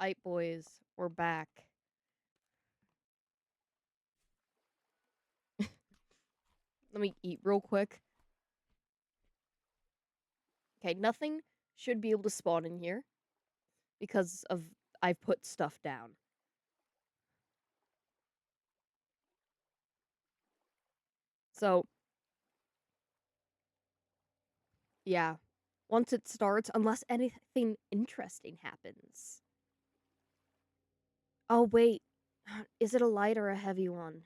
Aight boys, we're back. Let me eat real quick. Okay, nothing should be able to spawn in here because of I've put stuff down. So, yeah. Once it starts, unless anything interesting happens. Oh, wait. Is it a light or a heavy one?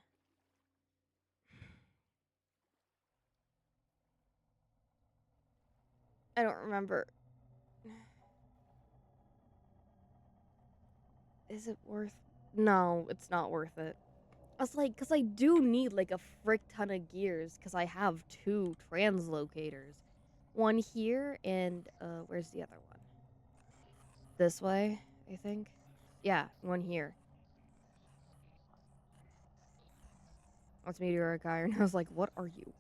I don't remember. Is it worth... No, it's not worth it. I was like, because I do need, like, a frick ton of gears, because I have 2 translocators. One here, and, where's the other one? This way, I think? Yeah, one here. That's meteoric iron. I was like, what are you?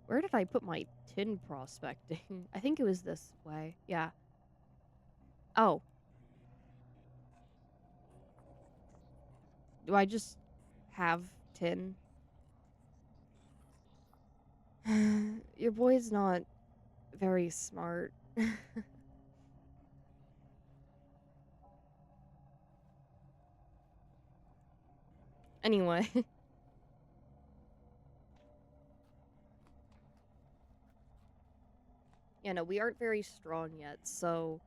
Where did I put my tin prospecting? I think it was this way. Yeah. Oh. Do I just have tin? Your boy's not very smart. Anyway. Yeah, no, we aren't very strong yet, so...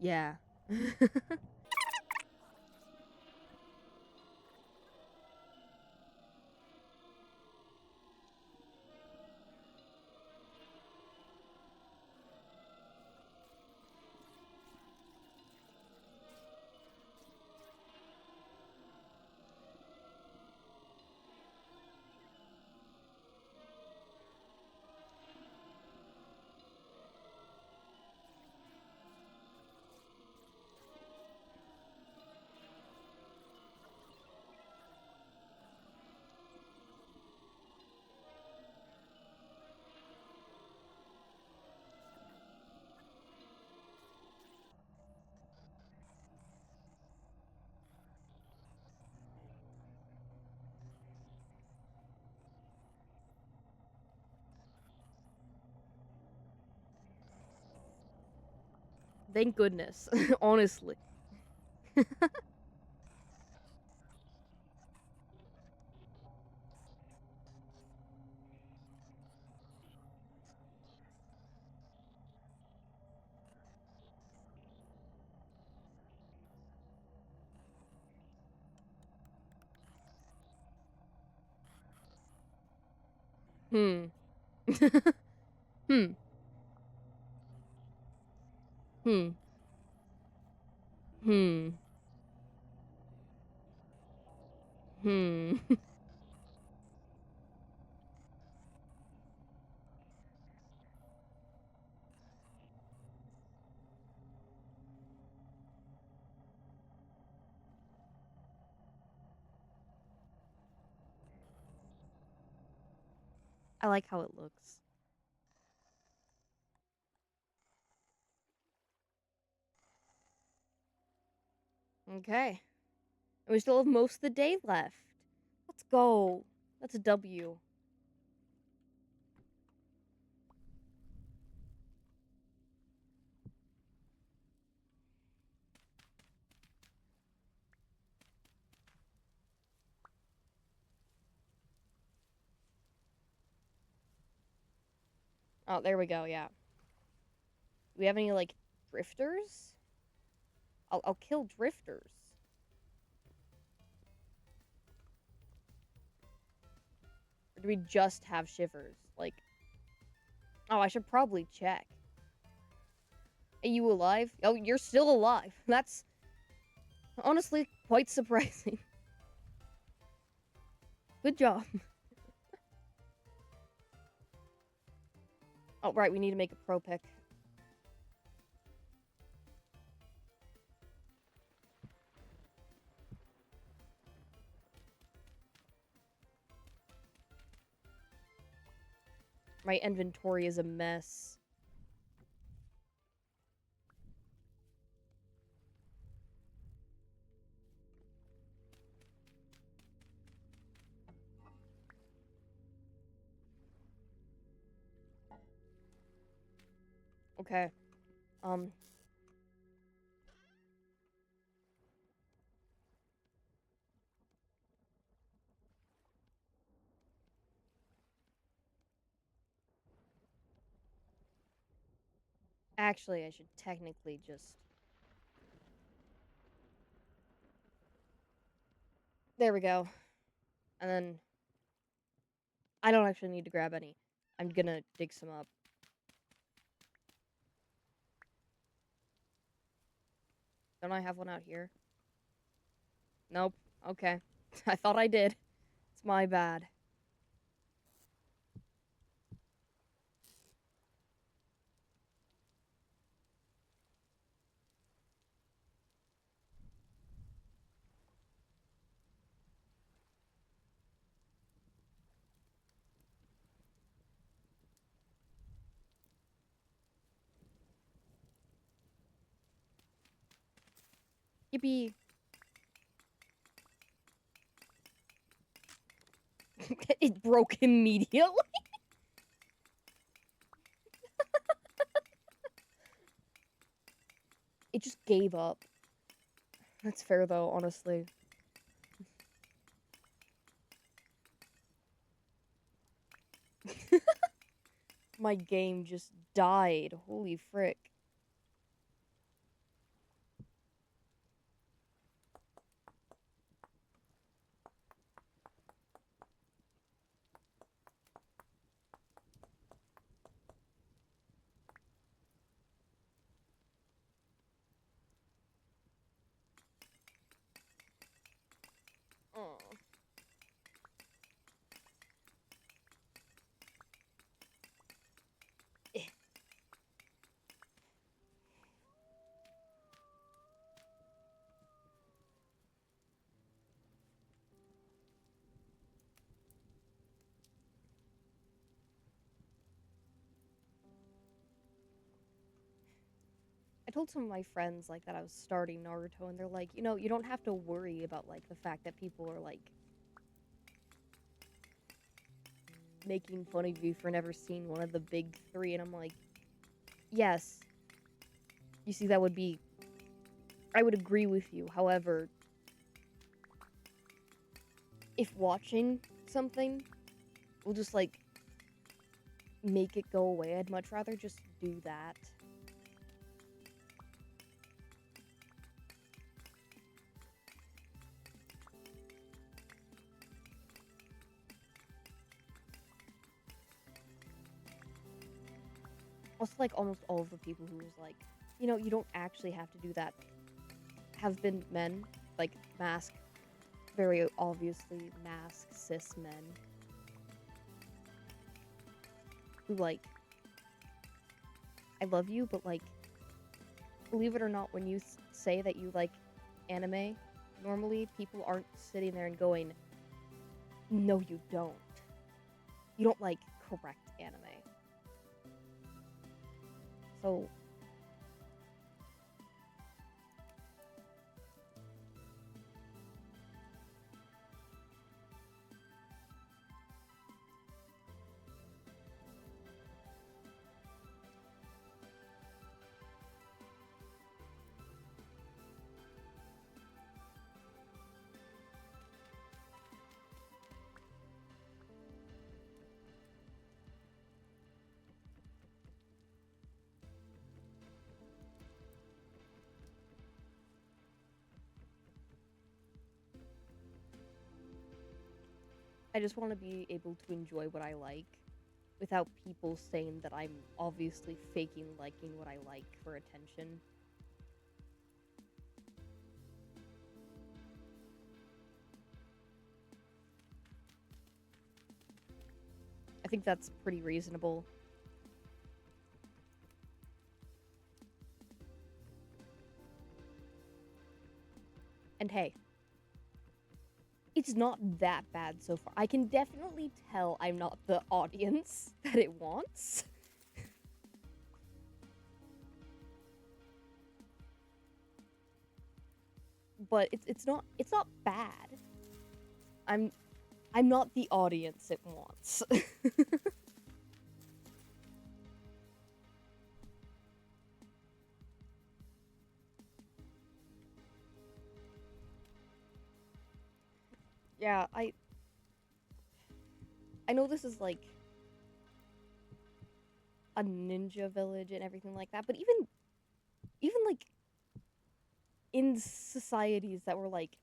Yeah. Thank goodness. Honestly. Hmm. Hmm. Hmm. Hmm. Hmm. I like how it looks. Okay. And we still have most of the day left. Let's go. That's a W. Oh, there we go, yeah. Do we have any, like, drifters? I'll kill drifters. Or do we just have shivers? Like... Oh, I should probably check. Are you alive? Oh, you're still alive. That's honestly quite surprising. Good job. Oh, right, we need to make a pro pick. My inventory is a mess. Okay. Um. Actually, I should technically just... There we go. And then... I don't actually need to grab any. I'm gonna dig some up. Don't I have one out here? Nope. Okay. I thought I did. It's my bad. Yippee. It broke immediately. It just gave up. That's fair though, honestly. My game just died. Holy frick. Oh. I told some of my friends like that I was starting Naruto, and they're like, you know, you don't have to worry about like the fact that people are like making fun of you for never seeing one of the big three, and I'm like, yes. You see, that would be... I would agree with you. However, if watching something will just like make it go away, I'd much rather just do that. Also, like, almost all of the people who was like, you know, you don't actually have to do that, have been men, like, very obviously mask cis men, who, like, I love you, but, like, believe it or not, when you say that you like anime, normally people aren't sitting there and going, no, you don't. You don't like correct anime. So, I just want to be able to enjoy what I like without people saying that I'm obviously faking liking what I like for attention. I think that's pretty reasonable. And hey, It's not that bad so far. I can definitely tell I'm not the audience that it wants. But it's not bad. I'm I'm not the audience it wants. Yeah, I know this is like a ninja village and everything like that, but even like in societies that were like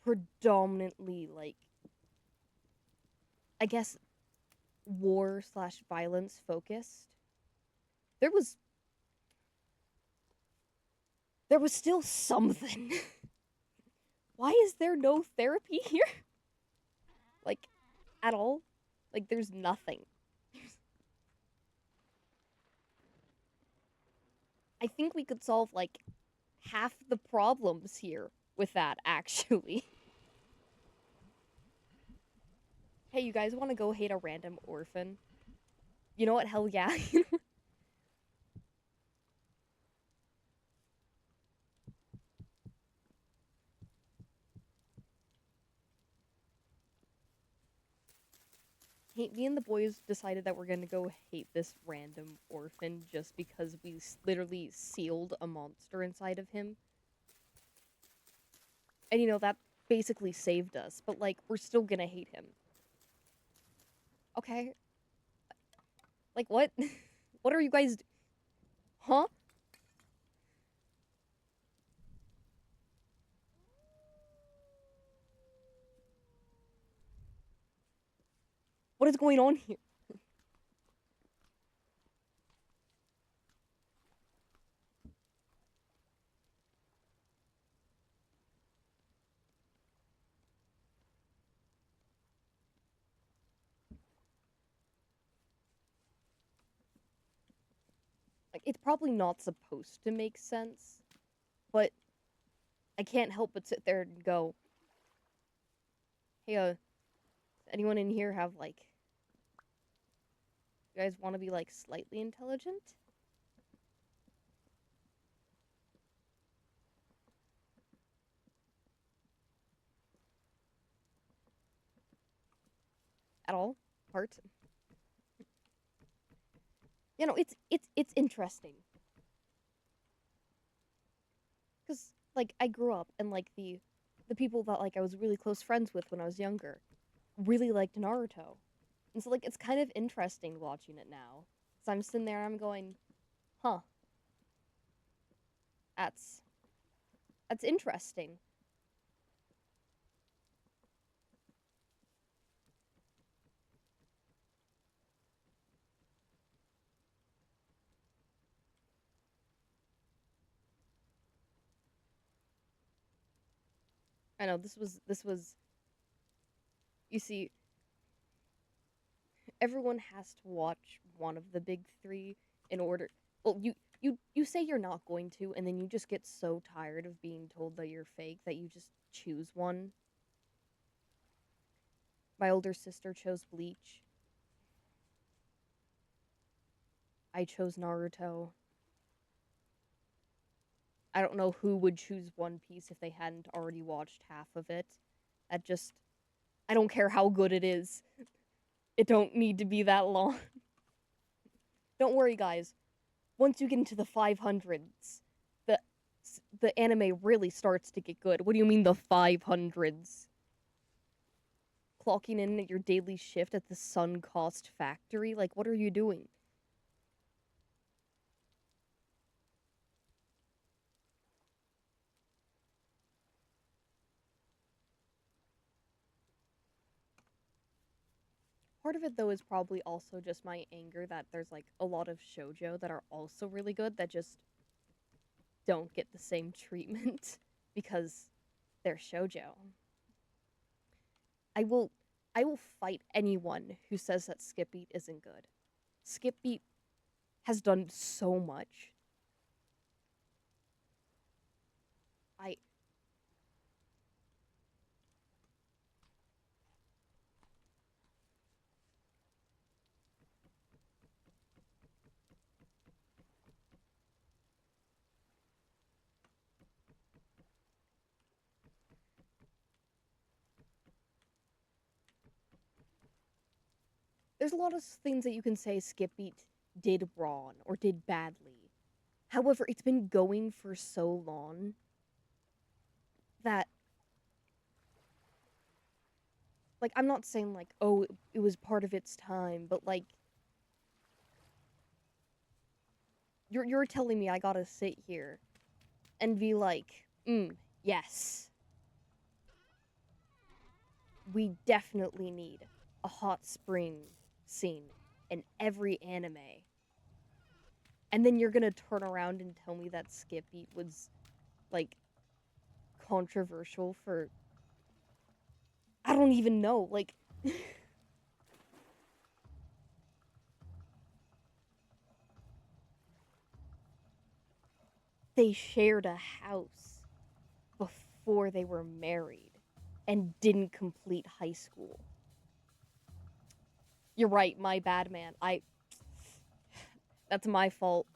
predominantly like, I guess, war slash violence focused, there was there was still something. Why is there no therapy here? Like, at all? Like, there's nothing. I think we could solve like half the problems here with that, actually. Hey, you guys want to go hate a random orphan? You know what? Hell yeah. Hey, me and the boys decided that we're gonna go hate this random orphan just because we literally sealed a monster inside of him. And that basically saved us, but like, we're still gonna hate him. Okay? Like, what? What are you guys. Huh? What is going on here? Like, it's probably not supposed to make sense, but I can't help but sit there and go, hey, does anyone in here have, like, you guys want to be, like, slightly intelligent? At all? Heart? It's interesting. Because, like, I grew up, and, like, the people that, like, I was really close friends with when I was younger really liked Naruto. And so, like, it's kind of interesting watching it now. So I'm sitting there and I'm going, huh, that's that's interesting. I know this was you see, everyone has to watch one of the big three in order. Well, you say you're not going to, and then you just get so tired of being told that you're fake that you just choose one. My older sister chose Bleach. I chose Naruto. I don't know who would choose One Piece if they hadn't already watched half of it. That just, I don't care how good it is. It don't need to be that long. Don't worry, guys. Once you get into the 500s, the the anime really starts to get good. What do you mean the 500s? Clocking in at your daily shift at the Sun Cost factory? Like, what are you doing? Part of it, though, is probably also just my anger that there's, like, a lot of shoujo that are also really good that just don't get the same treatment because they're shoujo. I will I will fight anyone who says that Skip Beat isn't good. Skip Beat has done so much. I there's a lot of things that you can say Skip Beat did wrong or did badly. However, it's been going for so long that, like, I'm not saying, like, oh, it was part of its time, but, like, you're telling me I gotta sit here and be like, yes, we definitely need a hot spring scene in every anime. And then you're gonna turn around and tell me that Skip Beat was, like, controversial for, I don't even know, like, they shared a house before they were married and didn't complete high school. You're right, my bad, man. That's my fault.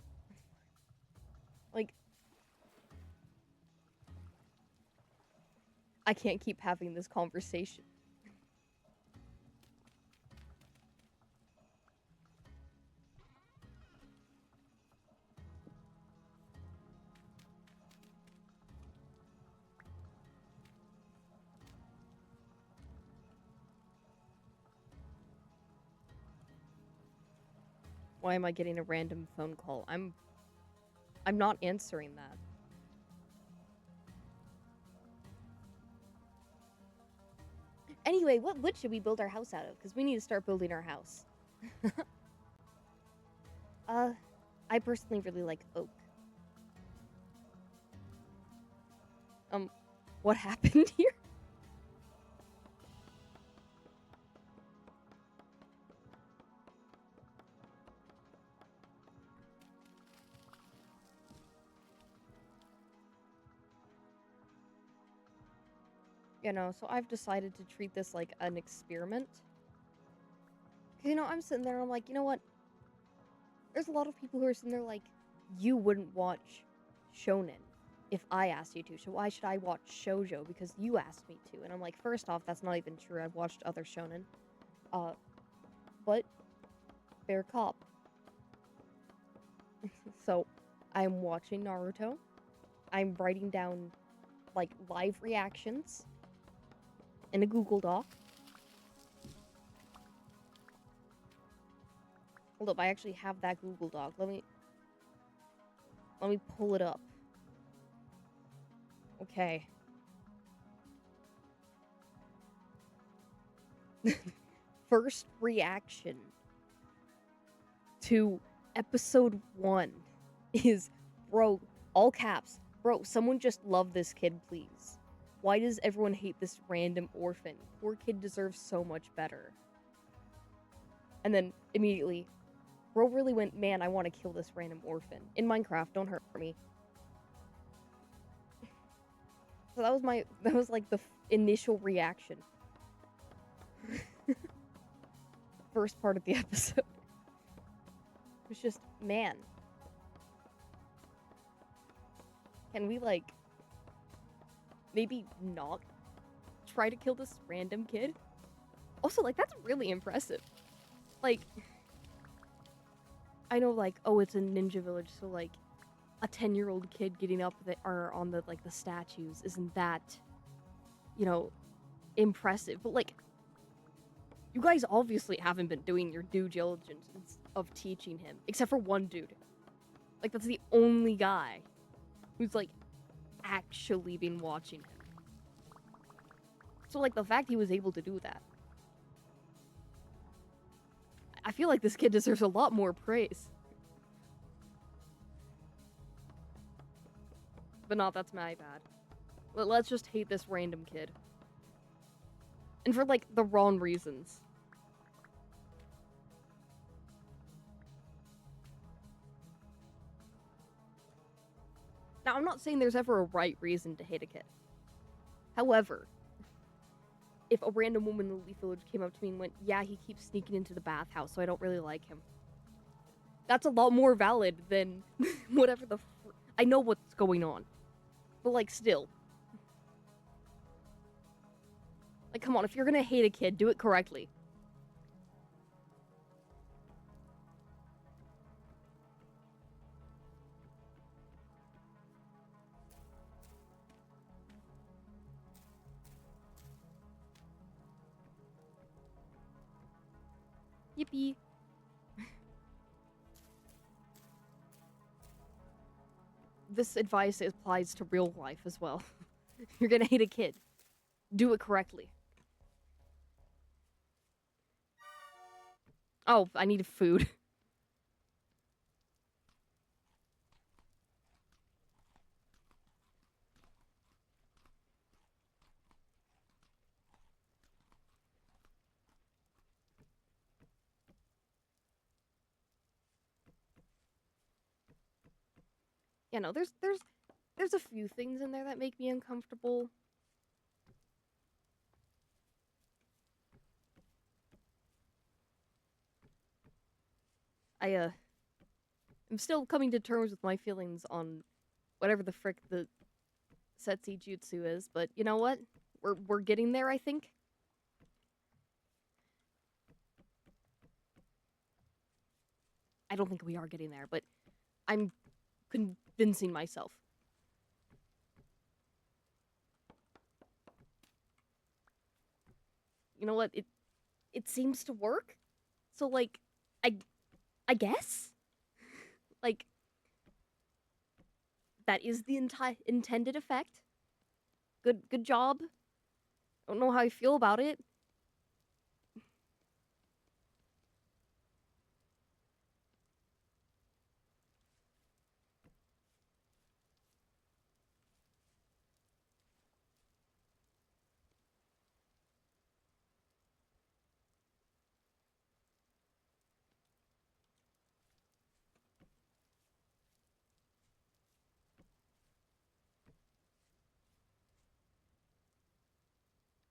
Like, I can't keep having this conversation. Why am I getting a random phone call? I'm not answering that. Anyway, what wood should we build our house out of? Because we need to start building our house. I personally really like oak. What happened here? You know, so I've decided to treat this like an experiment. Cause, you know, I'm sitting there and I'm like, you know what? There's a lot of people who are sitting there like, you wouldn't watch shonen if I asked you to, so why should I watch shoujo because you asked me to? And I'm like, first off, that's not even true. I've watched other shonen. But fair cop. So, I'm watching Naruto. I'm writing down, like, live reactions in a Google Doc. Hold up, I actually have that Google Doc. Let me pull it up. Okay. First reaction to episode 1 is, bro, all caps, bro, someone just love this kid, please. Why does everyone hate this random orphan? Poor kid deserves so much better. And then, immediately, bro really went, man, I want to kill this random orphan. In Minecraft, don't hurt me. So that was like the initial reaction. First part of the episode. It was just, man. Can we, like, maybe not try to kill this random kid? Also, like, that's really impressive. Like, I know, like, oh, it's a ninja village, so, like, a 10-year-old kid getting up or on the, like, the statues isn't that, you know, impressive. But, like, you guys obviously haven't been doing your due diligence of teaching him, except for one dude. Like, that's the only guy who's, like, actually been watching him. So, like, the fact he was able to do that, I feel like this kid deserves a lot more praise. But not, that's my bad. Let's just hate this random kid. And for, like, the wrong reasons. Now, I'm not saying there's ever a right reason to hate a kid. However, if a random woman in the Leaf Village came up to me and went, yeah, he keeps sneaking into the bathhouse, so I don't really like him. That's a lot more valid than whatever the I know what's going on. But, like, still. Like, come on, if you're gonna hate a kid, do it correctly. Yippee. This advice applies to real life as well. You're gonna hate a kid. Do it correctly. Oh, I need food. Yeah, no, there's a few things in there that make me uncomfortable. I'm still coming to terms with my feelings on whatever the frick the Setsi Jutsu is, but you know what? We're getting there, I think. I don't think we are getting there, but I'm convincing myself. You know what? It seems to work. So like I I guess like that is the intended effect. Good job. Don't know how I feel about it.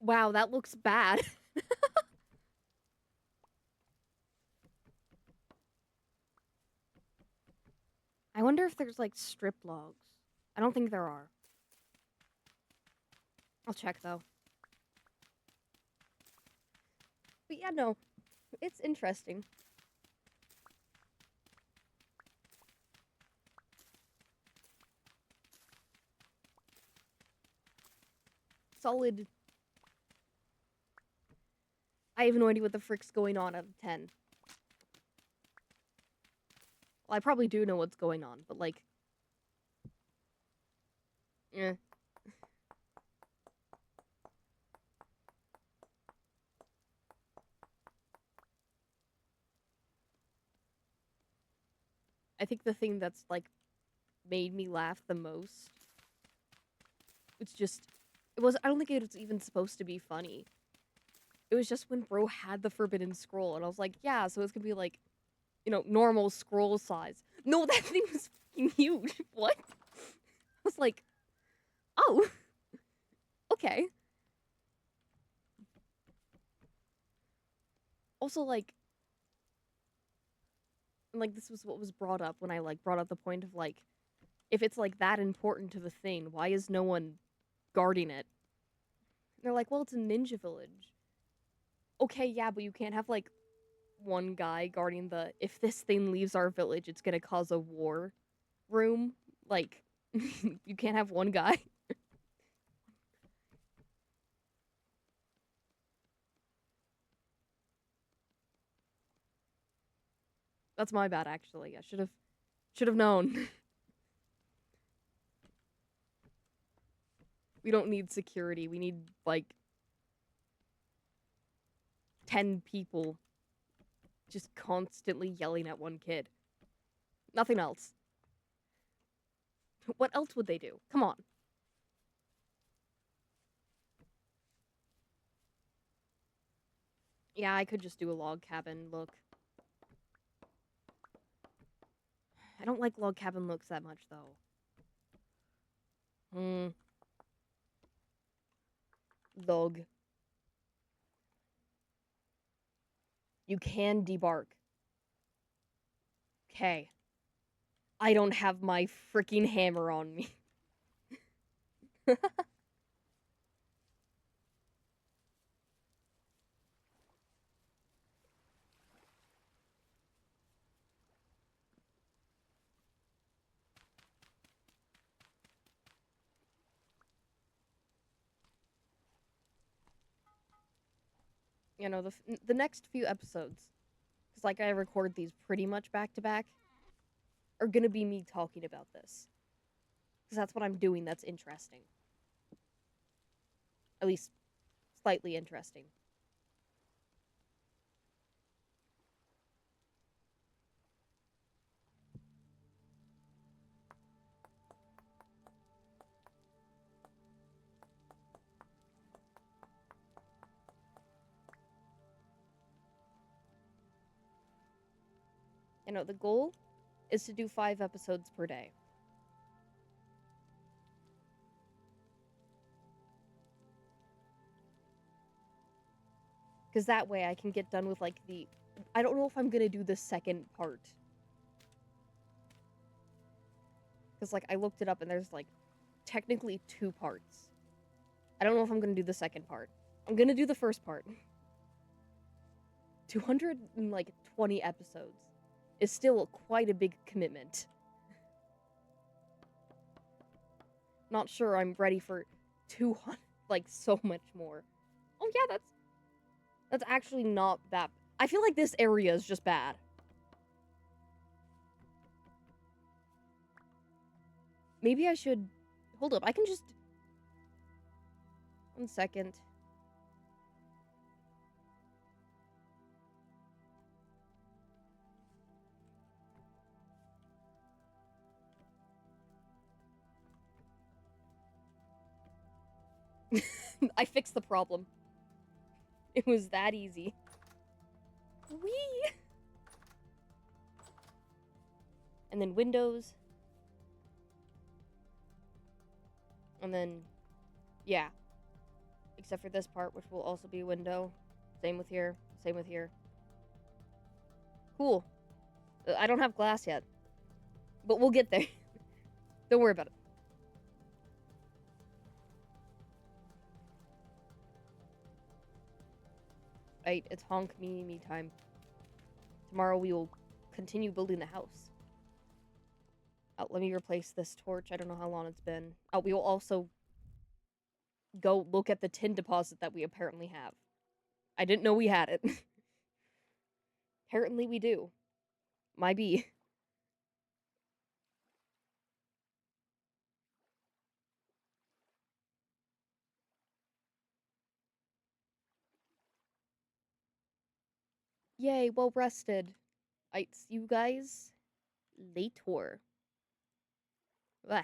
Wow, that looks bad. I wonder if there's like strip logs. I don't think there are. I'll check though. But yeah, no, it's interesting. Solid. I have no idea what the frick's going on out of 10. Well, I probably do know what's going on, but like, eh. I think the thing that's like made me laugh the most, it's just, it was, I don't think it was even supposed to be funny. It was just when bro had the forbidden scroll, and I was like, yeah, so it's gonna be like, you know, normal scroll size. No, that thing was fucking huge. What? I was like, oh, okay. Also, like this was what was brought up when I like brought up the point of like, if it's like that important to the thing, why is no one guarding it? And they're like, well, it's a ninja village. Okay, yeah, but you can't have like one guy guarding the if this thing leaves our village, it's gonna cause a war room. Like, you can't have one guy. That's my bad, actually. I should have known. We don't need security. We need like 10 people just constantly yelling at one kid. Nothing else. What else would they do? Come on. Yeah, I could just do a log cabin look. I don't like log cabin looks that much though. Hmm. Log. You can debark. Okay. I don't have my freaking hammer on me. You know, the next few episodes, because like I record these pretty much back to back, are gonna be me talking about this. Because that's what I'm doing that's interesting. At least slightly interesting. You know, the goal is to do 5 episodes per day. Because that way I can get done with, like, the... I don't know if I'm gonna do the second part. Because, like, I looked it up and there's, like, technically 2 parts. I don't know if I'm gonna do the second part. I'm gonna do the first part. 220 episodes is still quite a big commitment. Not sure I'm ready for 200, like, so much more. Oh yeah, that's actually not that... I feel like this area is just bad. Maybe I should... Hold up, I can just... 1 second. I fixed the problem. It was that easy. Whee! And then windows. And then, yeah. Except for this part, which will also be a window. Same with here. Same with here. Cool. I don't have glass yet. But we'll get there. Don't worry about it. Right, it's honk me time. Tomorrow we will continue building the house. Oh, let me replace this torch. I don't know how long it's been. Oh, we will also go look at the tin deposit that we apparently have. I didn't know we had it. Apparently we do. Might be. Yay, well rested. I see you guys later. Bye.